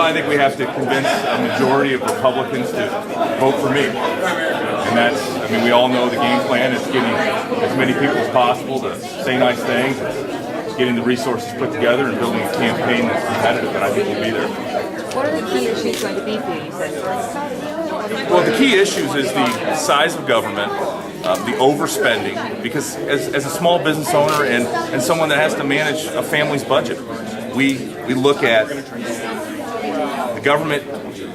I think we have to convince a majority of Republicans to vote for me. And that's, I mean, we all know the game plan is getting as many people as possible to say nice things, getting the resources put together and building a campaign that's competitive, and I think we'll be there. What are the key issues going to be for you? Well, the key issues is the size of government, the overspending, because as a small business owner and someone that has to manage a family's budget, we look at the government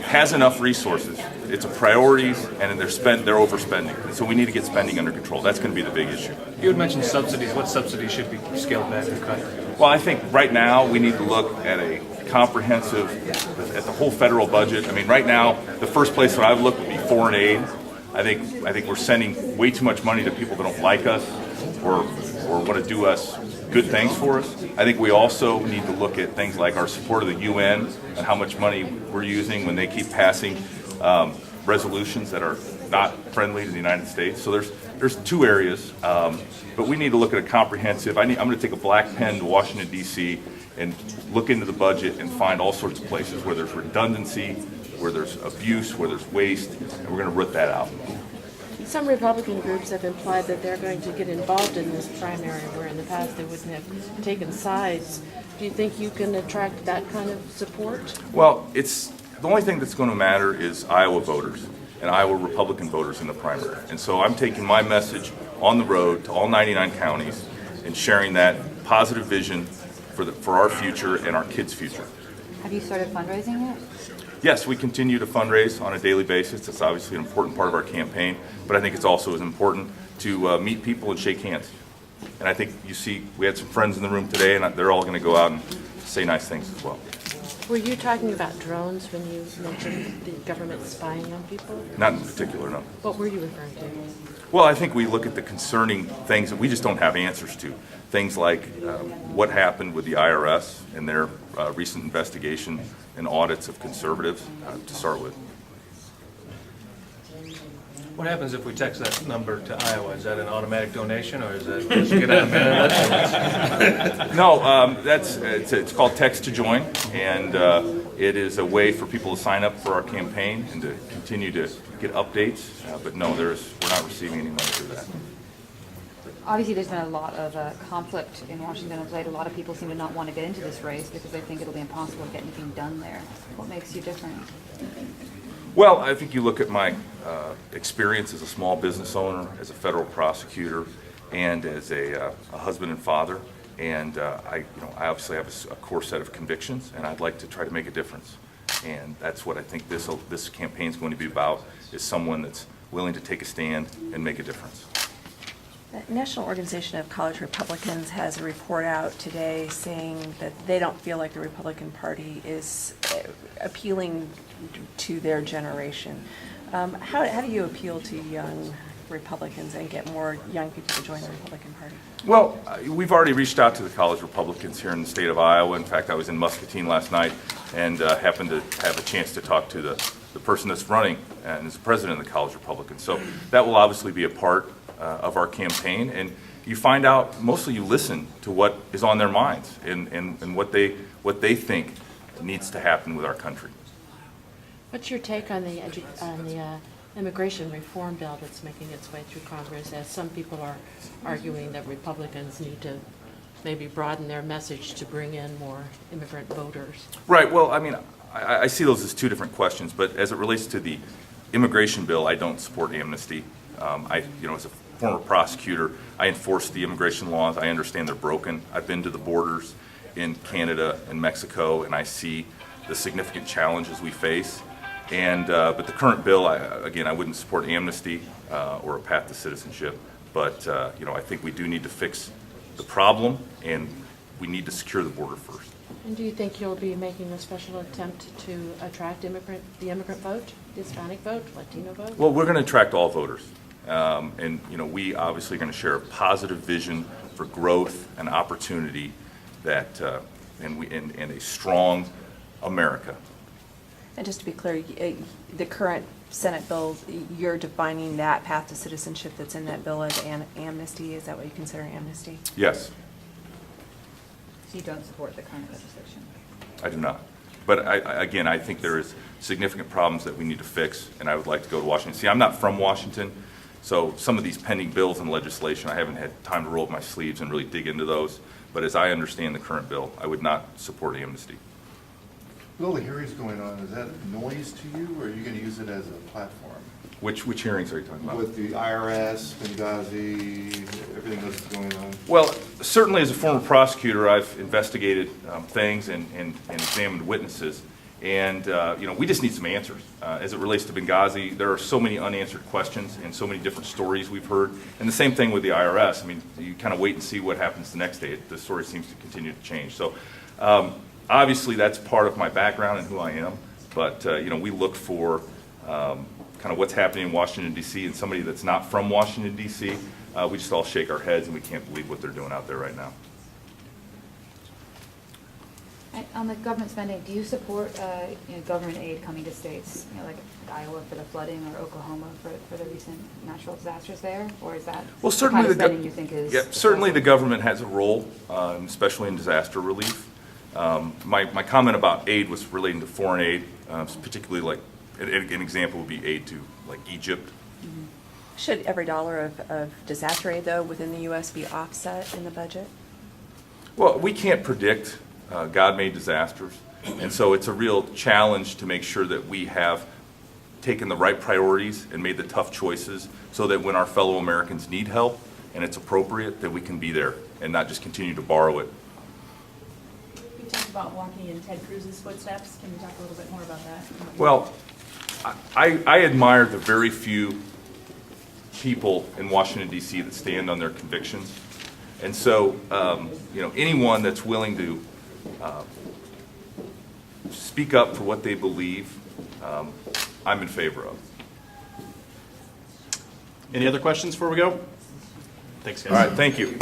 has enough resources. It's a priorities, and they're overspending. And so we need to get spending under control. That's going to be the big issue. You had mentioned subsidies. What subsidies should be scaled back and cut? Well, I think right now we need to look at a comprehensive, at the whole federal budget. I mean, right now, the first place that I would look would be foreign aid. I think we're sending way too much money to people that don't like us or want to do us good things for us. I think we also need to look at things like our support of the UN and how much money we're using when they keep passing resolutions that are not friendly to the United States. So there's two areas, but we need to look at a comprehensive. I'm going to take a black pen to Washington, D.C. and look into the budget and find all sorts of places where there's redundancy, where there's abuse, where there's waste, and we're going to root that out. Some Republican groups have implied that they're going to get involved in this primary, where in the past they wouldn't have taken sides. Do you think you can attract that kind of support? Well, the only thing that's going to matter is Iowa voters and Iowa Republican voters in the primary. And so I'm taking my message on the road to all 99 counties and sharing that positive vision for our future and our kids' future. Have you started fundraising yet? Yes, we continue to fundraise on a daily basis. That's obviously an important part of our campaign, but I think it's also as important to meet people and shake hands. And I think you see, we had some friends in the room today, and they're all going to go out and say nice things as well. Were you talking about drones when you mentioned the government spying on people? Not in particular, no. What were you referring to? Well, I think we look at the concerning things that we just don't have answers to. Things like what happened with the IRS and their recent investigation and audits of conservatives to start with. What happens if we text that number to Iowa? Is that an automatic donation, or is that just get out there? No, it's called Text to Join, and it is a way for people to sign up for our campaign and to continue to get updates. But no, we're not receiving any money for that. Obviously, there's been a lot of conflict in Washington of late. A lot of people seem to not want to get into this race because they think it'll be impossible to get anything done there. What makes you different? Well, I think you look at my experience as a small business owner, as a federal prosecutor, and as a husband and father, and I obviously have a core set of convictions, and I'd like to try to make a difference. And that's what I think this campaign is going to be about: is someone that's willing to take a stand and make a difference. The National Organization of College Republicans has a report out today saying that they don't feel like the Republican Party is appealing to their generation. How do you appeal to young Republicans and get more young people to join the Republican Party? Well, we've already reached out to the college Republicans here in the state of Iowa. In fact, I was in Muscatine last night and happened to have a chance to talk to the person that's running and is the president of the college Republicans. So that will obviously be a part of our campaign, and you find out, mostly you listen to what is on their minds and what they think needs to happen with our country. What's your take on the immigration reform bill that's making its way through Congress, as some people are arguing that Republicans need to maybe broaden their message to bring in more immigrant voters? Right. Well, I mean, I see those as two different questions, but as it relates to the immigration bill, I don't support amnesty. As a former prosecutor, I enforce the immigration laws. I understand they're broken. I've been to the borders in Canada and Mexico, and I see the significant challenges we face. But the current bill, I wouldn't support amnesty or a path to citizenship. But I think we do need to fix the problem, and we need to secure the border first. And do you think you'll be making a special attempt to attract the immigrant vote, the Hispanic vote, Latino vote? Well, we're going to attract all voters. We obviously are going to share a positive vision for growth and opportunity and a strong America. And just to be clear, the current Senate bill, you're defining that path to citizenship that's in that bill as amnesty. Is that what you consider amnesty? Yes. So you don't support the current legislation? I do not. But again, I think there is significant problems that we need to fix, and I would like to go to Washington. See, I'm not from Washington, so some of these pending bills and legislation, I haven't had time to roll up my sleeves and really dig into those. But as I understand the current bill, I would not support amnesty. With all the hearings going on, is that noise to you, or are you going to use it as a platform? Which hearings are you talking about? With the IRS, Benghazi, everything that's going on? Well, certainly as a former prosecutor, I've investigated things and examined witnesses. And, we just need some answers. As it relates to Benghazi, there are so many unanswered questions and so many different stories we've heard. And the same thing with the IRS. I mean, you kind of wait and see what happens the next day. The story seems to continue to change. So, obviously, that's part of my background and who I am. But, we look for kind of what's happening in Washington, D.C., and somebody that's not from Washington, D.C., we just all shake our heads and we can't believe what they're doing out there right now. And on the government spending, do you support government aid coming to states, like Iowa for the flooding or Oklahoma for the recent natural disasters there? Or is that Well, the certainly kind of spending you think is? certainly the government has a role, especially in disaster relief. My comment about aid was relating to foreign aid, particularly like an example would be aid to like Egypt. Should every dollar of disaster aid, though, within the U.S. be offset in the budget? Well, we can't predict God-made disasters, and so it's a real challenge to make sure that we have taken the right priorities and made the tough choices so that when our fellow Americans need help and it's appropriate, that we can be there and not just continue to borrow it. You talked about walking in Ted Cruz's footsteps. Can you talk a little bit more about that? Well, I admire the very few people in Washington, D.C. that stand on their convictions. And so, anyone that's willing to speak up for what they believe, I'm in favor of. Any other questions before we go? Thanks, guys. All right, thank you.